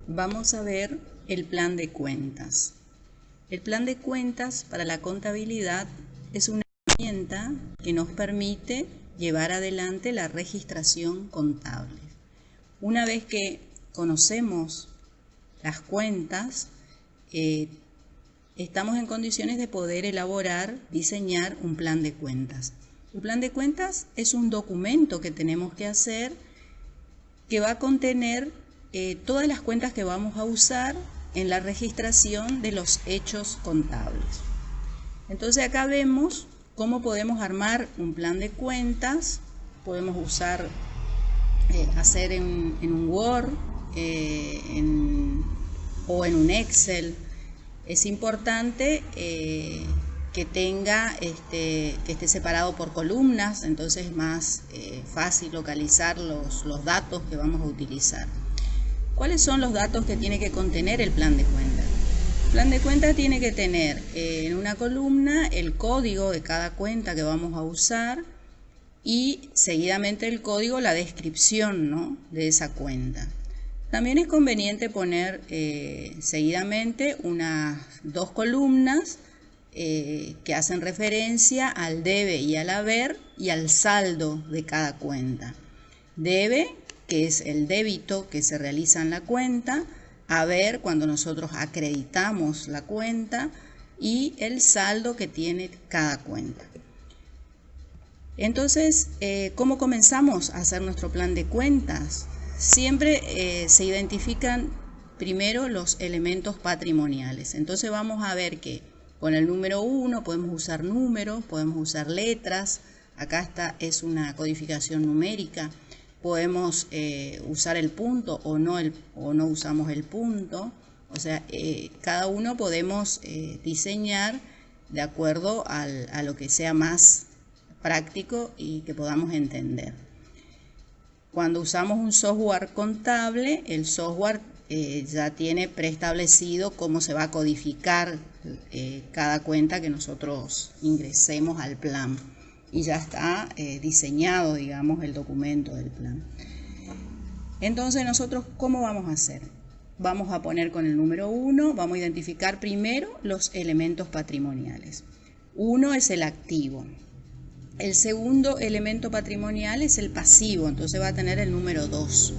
Vamos a ver el plan de cuentas. El plan de cuentas para la contabilidad es una herramienta que nos permite llevar adelante la registración contable. Una vez que conocemos las cuentas, estamos en condiciones de poder elaborar, diseñar un plan de cuentas. El plan de cuentas es un documento que tenemos que hacer que va a contener todas las cuentas que vamos a usar en la registración de los hechos contables. Entonces acá vemos cómo podemos armar un plan de cuentas. Podemos usar, hacer en un Word o en un Excel. Es importante que tenga que esté separado por columnas, entonces es más fácil localizar los datos que vamos a utilizar. ¿Cuáles son los datos que tiene que contener el plan de cuentas? El plan de cuentas tiene que tener en una columna el código de cada cuenta que vamos a usar y seguidamente el código, la descripción, ¿no?, de esa cuenta. También es conveniente poner seguidamente unas dos columnas que hacen referencia al debe y al haber y al saldo de cada cuenta. Debe, que es el débito que se realiza en la cuenta, haber, cuando nosotros acreditamos la cuenta, y el saldo que tiene cada cuenta. Entonces, ¿cómo comenzamos a hacer nuestro plan de cuentas? Siempre se identifican primero los elementos patrimoniales. Entonces vamos a ver que con el número 1 podemos usar números, podemos usar letras. Acá es una codificación numérica. Podemos usar el punto o no usamos el punto. O sea, cada uno podemos diseñar de acuerdo a lo que sea más práctico y que podamos entender. Cuando usamos un software contable, el software ya tiene preestablecido cómo se va a codificar cada cuenta que nosotros ingresemos al plan. Y ya está diseñado, digamos, el documento del plan. Entonces, nosotros, ¿cómo vamos a hacer? Vamos a poner con el número 1, vamos a identificar primero los elementos patrimoniales. 1 es el activo. El segundo elemento patrimonial es el pasivo, entonces va a tener el número 2.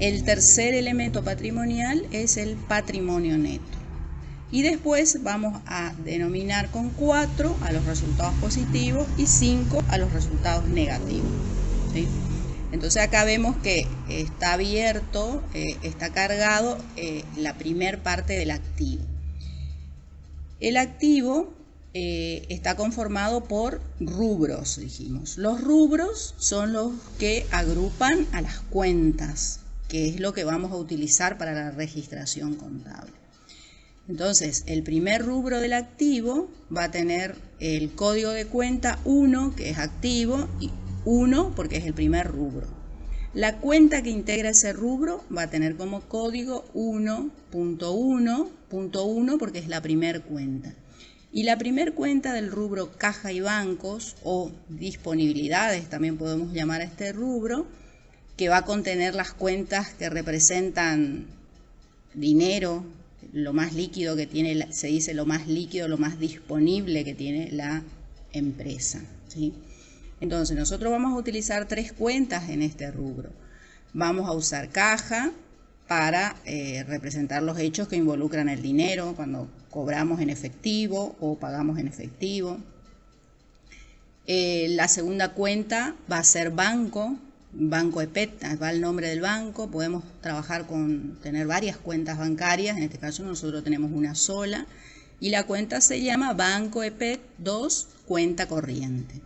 El tercer elemento patrimonial es el patrimonio neto. Y después vamos a denominar con 4 a los resultados positivos y 5 a los resultados negativos, ¿sí? Entonces acá vemos que está abierto, está cargado la primer parte del activo. El activo está conformado por rubros, dijimos. Los rubros son los que agrupan a las cuentas, que es lo que vamos a utilizar para la registración contable. Entonces, el primer rubro del activo va a tener el código de cuenta 1, que es activo, y 1 porque es el primer rubro. La cuenta que integra ese rubro va a tener como código 1.1.1 porque es la primer cuenta. Y la primer cuenta del rubro caja y bancos o disponibilidades, también podemos llamar a este rubro, que va a contener las cuentas que representan dinero, lo más líquido que tiene, se dice lo más líquido, lo más disponible que tiene la empresa, ¿sí? Entonces nosotros vamos a utilizar 3 cuentas en este rubro. Vamos a usar caja para representar los hechos que involucran el dinero, cuando cobramos en efectivo o pagamos en efectivo. La segunda cuenta va a ser banco EPET, va el nombre del banco. Podemos trabajar tener varias cuentas bancarias, en este caso nosotros tenemos una sola, y la cuenta se llama Banco EPET 2, cuenta corriente.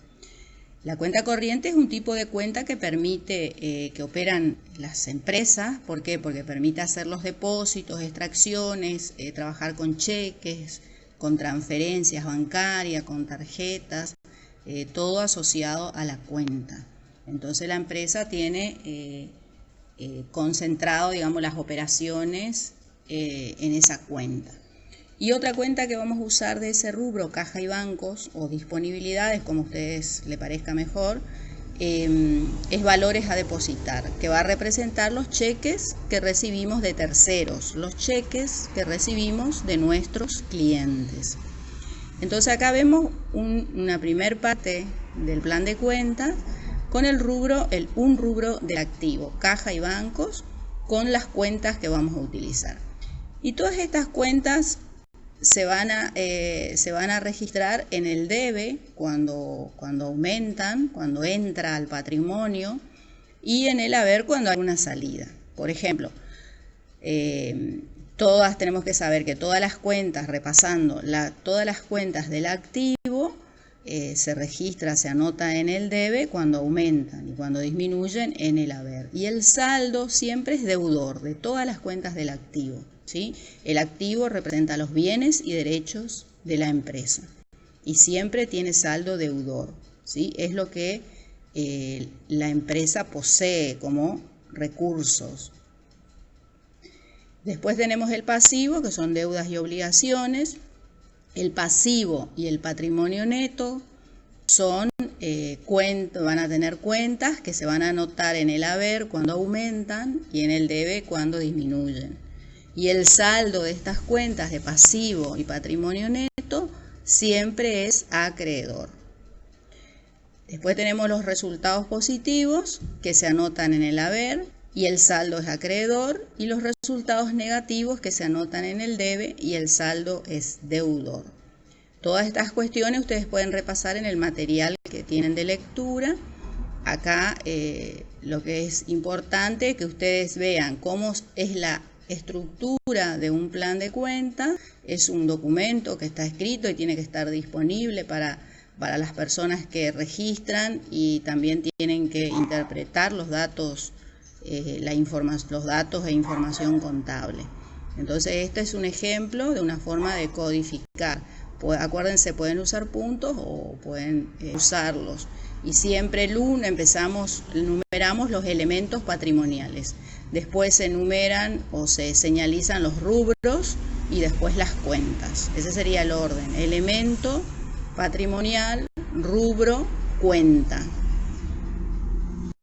La cuenta corriente es un tipo de cuenta que permite, que operan las empresas. ¿Por qué? Porque permite hacer los depósitos, extracciones, trabajar con cheques, con transferencias bancarias, con tarjetas, todo asociado a la cuenta. Entonces la empresa tiene concentrado, digamos, las operaciones en esa cuenta. Y otra cuenta que vamos a usar de ese rubro, caja y bancos o disponibilidades, como a ustedes les parezca mejor, es valores a depositar, que va a representar los cheques que recibimos de terceros, los cheques que recibimos de nuestros clientes. Entonces acá vemos una primer parte del plan de cuentas con el rubro, un rubro del activo, caja y bancos, con las cuentas que vamos a utilizar. Y todas estas cuentas se van a registrar en el debe cuando aumentan, cuando entra al patrimonio, y en el haber cuando hay una salida. Por ejemplo, todas tenemos que saber que todas las cuentas, repasando, todas las cuentas del activo se registra, se anota en el debe cuando aumentan y cuando disminuyen en el haber. Y el saldo siempre es deudor de todas las cuentas del activo, ¿sí? El activo representa los bienes y derechos de la empresa y siempre tiene saldo deudor, ¿sí? Es lo que la empresa posee como recursos. Después tenemos el pasivo, que son deudas y obligaciones. El pasivo y el patrimonio neto son van a tener cuentas que se van a anotar en el haber cuando aumentan y en el debe cuando disminuyen. Y el saldo de estas cuentas de pasivo y patrimonio neto siempre es acreedor. Después tenemos los resultados positivos que se anotan en el haber y el saldo es acreedor, y los resultados negativos que se anotan en el debe y el saldo es deudor. Todas estas cuestiones ustedes pueden repasar en el material que tienen de lectura. Acá lo que es importante es que ustedes vean cómo es la estructura de un plan de cuentas. Es un documento que está escrito y tiene que estar disponible para las personas que registran, y también tienen que interpretar los datos, los datos e información contable. Entonces este es un ejemplo de una forma de codificar. Acuérdense, pueden usar puntos o pueden usarlos. Y siempre enumeramos los elementos patrimoniales. Después se enumeran o se señalizan los rubros y después las cuentas. Ese sería el orden: elemento, patrimonial, rubro, cuenta.